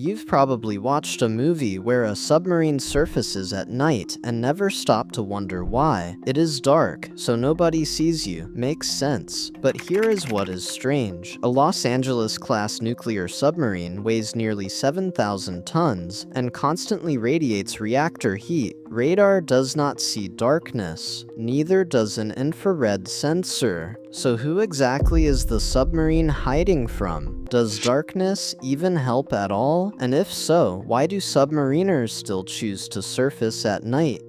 You've probably watched a movie where a submarine surfaces at night and never stopped to wonder why. It is dark, so nobody sees you. Makes sense. But here is what is strange. A Los Angeles-class nuclear submarine weighs nearly 7,000 tons and constantly radiates reactor heat. Radar does not see darkness. Neither does an infrared sensor. So who exactly is the submarine hiding from? Does darkness even help at all? And if so, why do submariners still choose to surface at night?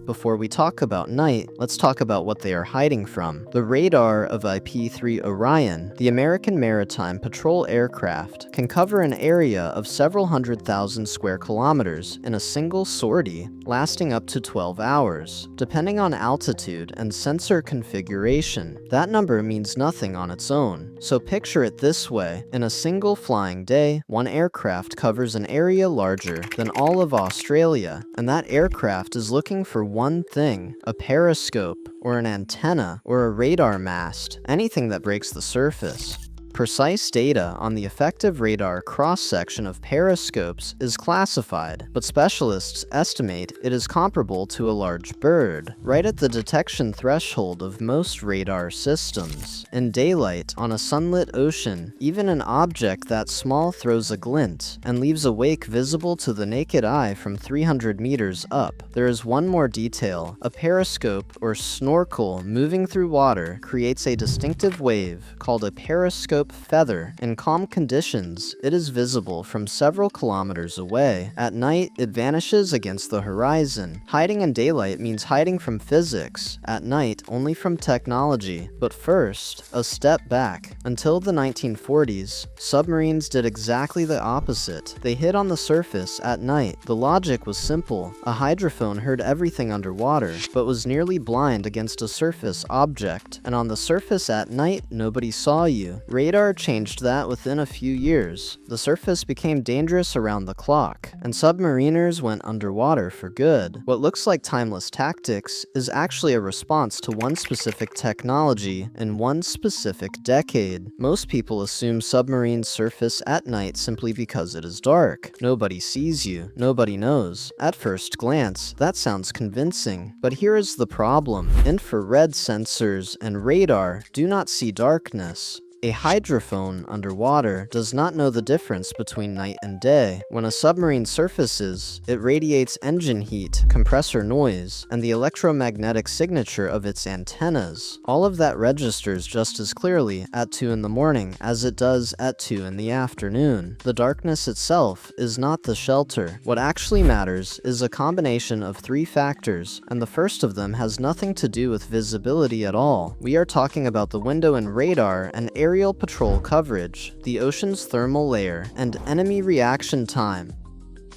Before we talk about night, let's talk about what they are hiding from. The radar of IP-3 Orion, the American maritime patrol aircraft, can cover an area of several 100,000 square kilometers in a single sortie, lasting up to 12 hours. Depending on altitude and sensor configuration, that number means nothing on its own. So picture it this way. In a single flying day, one aircraft covers an area larger than all of Australia, and that aircraft is looking for one thing: a periscope, or an antenna, or a radar mast, anything that breaks the surface. Precise data on the effective radar cross-section of periscopes is classified, but specialists estimate it is comparable to a large bird, right at the detection threshold of most radar systems. In daylight, on a sunlit ocean, even an object that small throws a glint and leaves a wake visible to the naked eye from 300 meters up. There is one more detail. A periscope, or snorkel, moving through water creates a distinctive wave called a periscope feather. In calm conditions, it is visible from several kilometers away. At night, it vanishes against the horizon. Hiding in daylight means hiding from physics. At night, only from technology. But first, a step back. Until the 1940s, submarines did exactly the opposite. They hid on the surface at night. The logic was simple. A hydrophone heard everything underwater, but was nearly blind against a surface object. And on the surface at night, nobody saw you. Radar changed that within a few years. The surface became dangerous around the clock, and submariners went underwater for good. What looks like timeless tactics is actually a response to one specific technology in one specific decade. Most people assume submarines surface at night simply because it is dark. Nobody sees you. Nobody knows. At first glance, that sounds convincing. But here is the problem. Infrared sensors and radar do not see darkness. A hydrophone underwater does not know the difference between night and day. When a submarine surfaces, it radiates engine heat, compressor noise, and the electromagnetic signature of its antennas. All of that registers just as clearly at 2 in the morning as it does at 2 in the afternoon. The darkness itself is not the shelter. What actually matters is a combination of 3 factors, and the first of them has nothing to do with visibility at all. We are talking about the window in radar and aerial patrol coverage, the ocean's thermal layer, and enemy reaction time.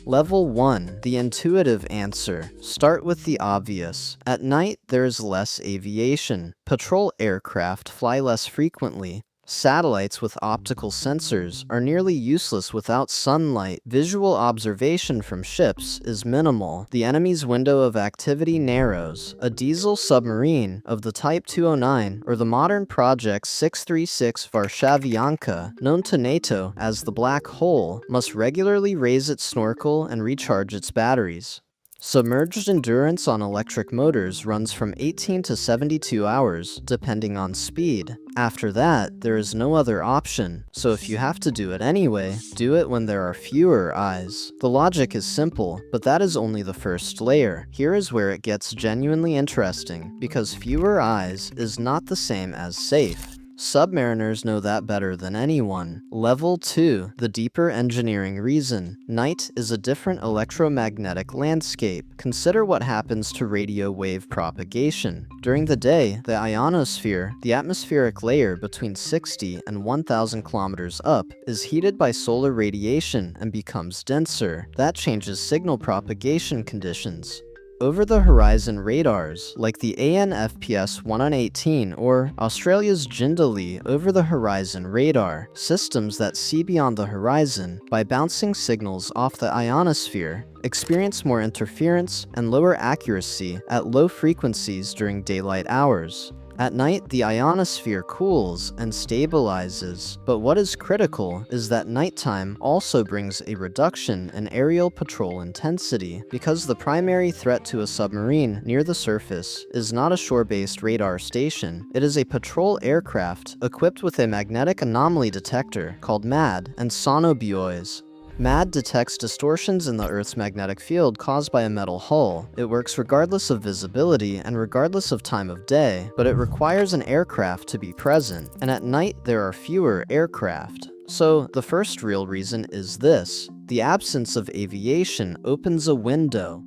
Level 1. The intuitive answer. Start with the obvious. At night, there is less aviation. Patrol aircraft fly less frequently. Satellites with optical sensors are nearly useless without sunlight. Visual observation from ships is minimal. The enemy's window of activity narrows. A diesel submarine of the Type 209 or the modern Project 636 Warszawianka, known to NATO as the Black Hole, must regularly raise its snorkel and recharge its batteries. Submerged endurance on electric motors runs from 18 to 72 hours, depending on speed. After that, there is no other option, so if you have to do it anyway, do it when there are fewer eyes. The logic is simple, but that is only the first layer. Here is where it gets genuinely interesting, because fewer eyes is not the same as safe. Submariners know that better than anyone. Level 2. The deeper engineering reason. Night is a different electromagnetic landscape. Consider what happens to radio wave propagation. During the day, the ionosphere, the atmospheric layer between 60 and 1,000 kilometers up, is heated by solar radiation and becomes denser. That changes signal propagation conditions. Over-the-horizon radars, like the ANFPS 118 or Australia's Jindalee over-the-horizon radar, systems that see beyond the horizon by bouncing signals off the ionosphere, experience more interference and lower accuracy at low frequencies during daylight hours. At night, the ionosphere cools and stabilizes, but what is critical is that nighttime also brings a reduction in aerial patrol intensity, because the primary threat to a submarine near the surface is not a shore-based radar station. It is a patrol aircraft equipped with a magnetic anomaly detector called MAD and sonobuoys. MAD detects distortions in the Earth's magnetic field caused by a metal hull. It works regardless of visibility and regardless of time of day, but it requires an aircraft to be present, and at night there are fewer aircraft. So, the first real reason is this: the absence of aviation opens a window.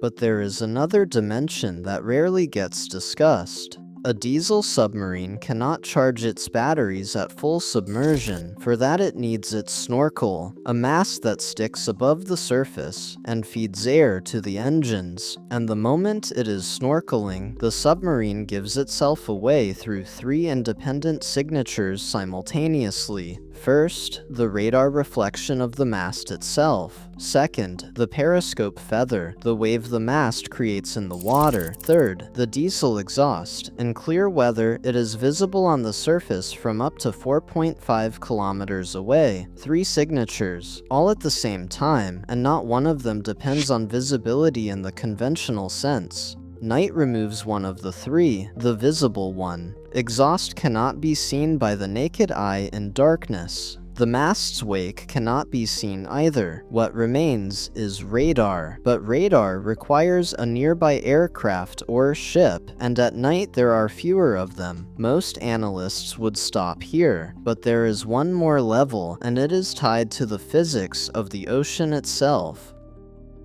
But there is another dimension that rarely gets discussed. A diesel submarine cannot charge its batteries at full submersion. For that it needs its snorkel, a mast that sticks above the surface and feeds air to the engines. And the moment it is snorkeling, the submarine gives itself away through three independent signatures simultaneously. First, the radar reflection of the mast itself. Second, the periscope feather, the wave the mast creates in the water. Third, the diesel exhaust. In clear weather, it is visible on the surface from up to 4.5 kilometers away. Three signatures, all at the same time, and not one of them depends on visibility in the conventional sense. Night removes one of the three, the visible one. Exhaust cannot be seen by the naked eye in darkness. The mast's wake cannot be seen either. What remains is radar, but radar requires a nearby aircraft or ship, and at night there are fewer of them. Most analysts would stop here, but there is one more level, and it is tied to the physics of the ocean itself.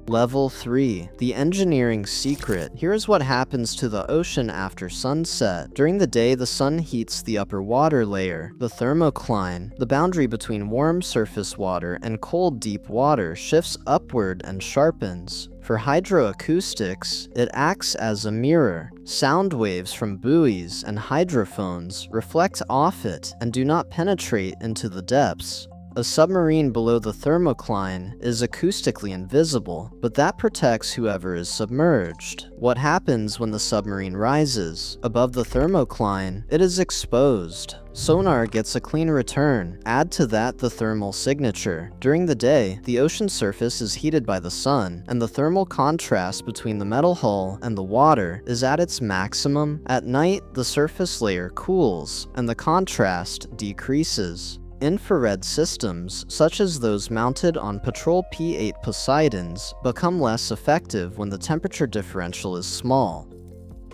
Level 3. The engineering secret. Here's what happens to the ocean after sunset. During the day, the sun heats the upper water layer. The thermocline, the boundary between warm surface water and cold deep water, shifts upward and sharpens. For hydroacoustics, it acts as a mirror. Sound waves from buoys and hydrophones reflect off it and do not penetrate into the depths. A submarine below the thermocline is acoustically invisible, but that protects whoever is submerged. What happens when the submarine rises? Above the thermocline, it is exposed. Sonar gets a clean return. Add to that the thermal signature. During the day, the ocean surface is heated by the sun, and the thermal contrast between the metal hull and the water is at its maximum. At night, the surface layer cools, and the contrast decreases. Infrared systems, such as those mounted on Patrol P-8 Poseidons, become less effective when the temperature differential is small.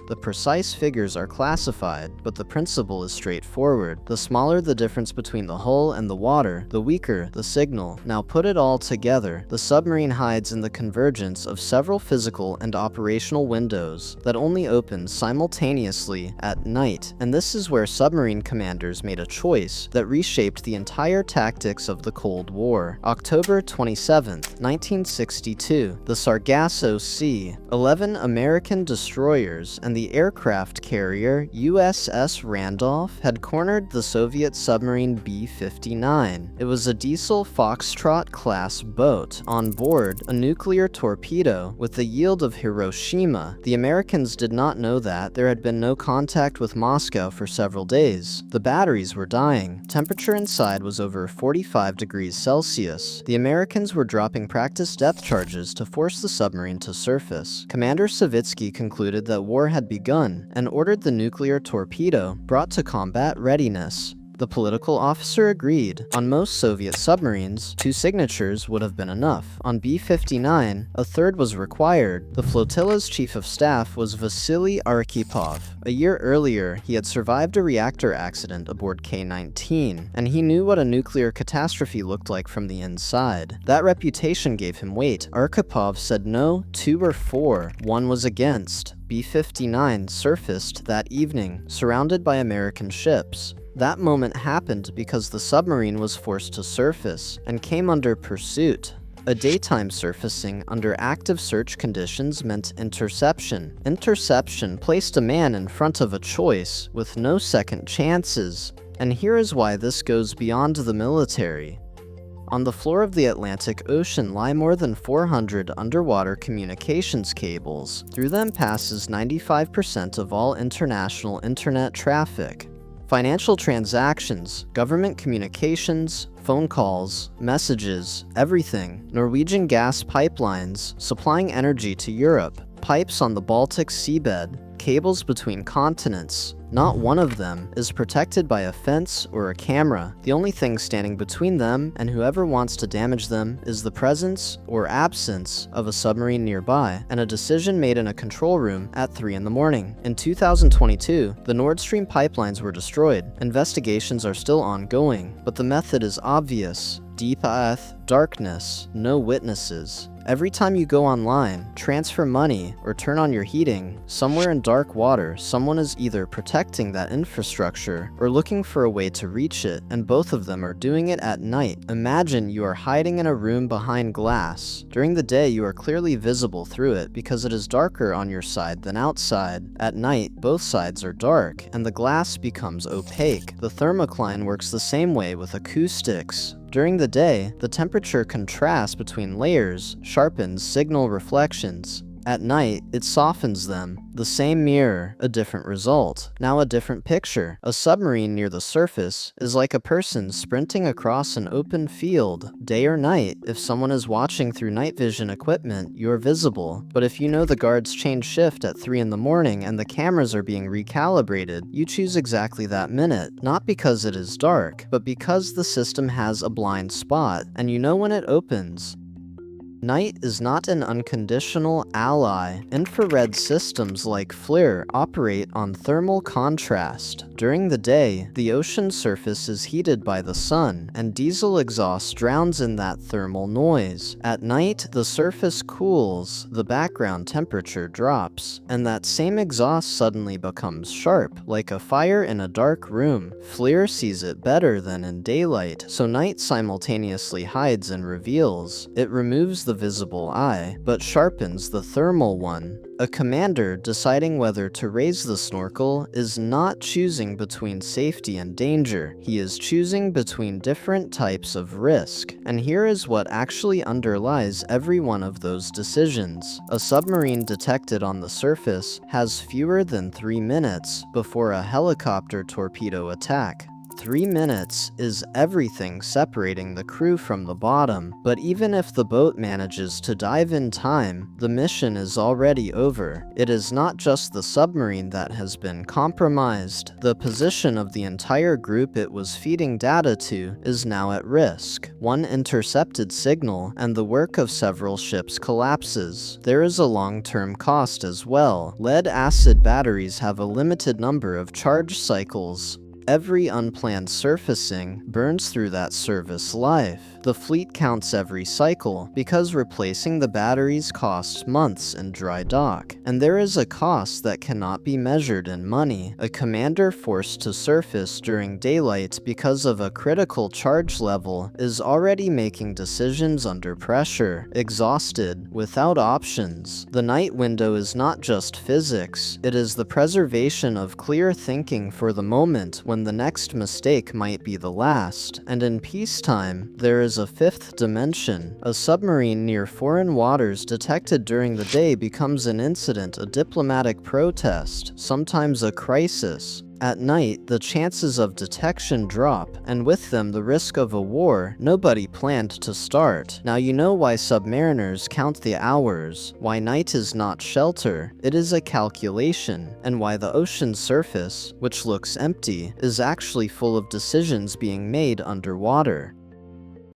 The precise figures are classified, but the principle is straightforward. The smaller the difference between the hull and the water, the weaker the signal. Now put it all together. The submarine hides in the convergence of several physical and operational windows that only open simultaneously at night. And this is where submarine commanders made a choice that reshaped the entire tactics of the Cold War. October 27, 1962, the Sargasso Sea, 11 American destroyers and the aircraft carrier USS Randolph had cornered the Soviet submarine B-59. It was a diesel Foxtrot-class boat. On board, a nuclear torpedo with the yield of Hiroshima. The Americans did not know that. There had been no contact with Moscow for several days. The batteries were dying. Temperature inside was over 45 degrees Celsius. The Americans were dropping practice depth charges to force the submarine to surface. Commander Savitsky concluded that war had begun and ordered the nuclear torpedo brought to combat readiness. The political officer agreed. On most Soviet submarines, 2 signatures would have been enough. On B-59, a third was required. The flotilla's chief of staff was Vasily Arkhipov. A year earlier, he had survived a reactor accident aboard K-19, and he knew what a nuclear catastrophe looked like from the inside. That reputation gave him weight. Arkhipov said no 2 or 4. One was against. B-59 surfaced that evening, surrounded by American ships. That moment happened because the submarine was forced to surface and came under pursuit. A daytime surfacing under active search conditions meant interception. Interception placed a man in front of a choice with no second chances. And here is why this goes beyond the military. On the floor of the Atlantic Ocean lie more than 400 underwater communications cables. Through them passes 95% of all international internet traffic. Financial transactions, government communications, phone calls, messages, everything. Norwegian gas pipelines, supplying energy to Europe, pipes on the Baltic seabed, cables between continents. Not one of them is protected by a fence or a camera. The only thing standing between them and whoever wants to damage them is the presence or absence of a submarine nearby, and a decision made in a control room at 3 in the morning. In 2022, the Nord Stream pipelines were destroyed. Investigations are still ongoing, but the method is obvious. Deep earth, darkness, no witnesses. Every time you go online, transfer money, or turn on your heating, somewhere in dark water, someone is either protecting that infrastructure or looking for a way to reach it, and both of them are doing it at night. Imagine you are hiding in a room behind glass. During the day, you are clearly visible through it because it is darker on your side than outside. At night, both sides are dark, and the glass becomes opaque. The thermocline works the same way with acoustics. During the day, the temperature contrast between layers sharpens signal reflections. At night, it softens them. The same mirror, a different result. Now a different picture. A submarine near the surface is like a person sprinting across an open field. Day or night, if someone is watching through night vision equipment, you're visible. But if you know the guards change shift at 3 in the morning and the cameras are being recalibrated, you choose exactly that minute. Not because it is dark, but because the system has a blind spot, and you know when it opens. Night is not an unconditional ally. Infrared systems like FLIR operate on thermal contrast. During the day, the ocean surface is heated by the sun, and diesel exhaust drowns in that thermal noise. At night, the surface cools, the background temperature drops, and that same exhaust suddenly becomes sharp, like a fire in a dark room. FLIR sees it better than in daylight, so night simultaneously hides and reveals. It removes the visible eye, but sharpens the thermal one. A commander deciding whether to raise the snorkel is not choosing between safety and danger. He is choosing between different types of risk. And here is what actually underlies every one of those decisions. A submarine detected on the surface has fewer than 3 minutes before a helicopter torpedo attack. 3 minutes is everything separating the crew from the bottom, but even if the boat manages to dive in time, the mission is already over. It is not just the submarine that has been compromised. The position of the entire group it was feeding data to is now at risk. One intercepted signal, and the work of several ships collapses. There is a long-term cost as well. Lead-acid batteries have a limited number of charge cycles. Every unplanned surfacing burns through that service life. The fleet counts every cycle because replacing the batteries costs months in dry dock. And there is a cost that cannot be measured in money. A commander forced to surface during daylight because of a critical charge level is already making decisions under pressure, exhausted, without options. The night window is not just physics, it is the preservation of clear thinking for the moment when the next mistake might be the last. And in peacetime, there is a fifth dimension. A submarine near foreign waters detected during the day becomes an incident, a diplomatic protest, sometimes a crisis. At night, the chances of detection drop, and with them the risk of a war nobody planned to start. Now you know why submariners count the hours, why night is not shelter, it is a calculation, and why the ocean surface, which looks empty, is actually full of decisions being made underwater.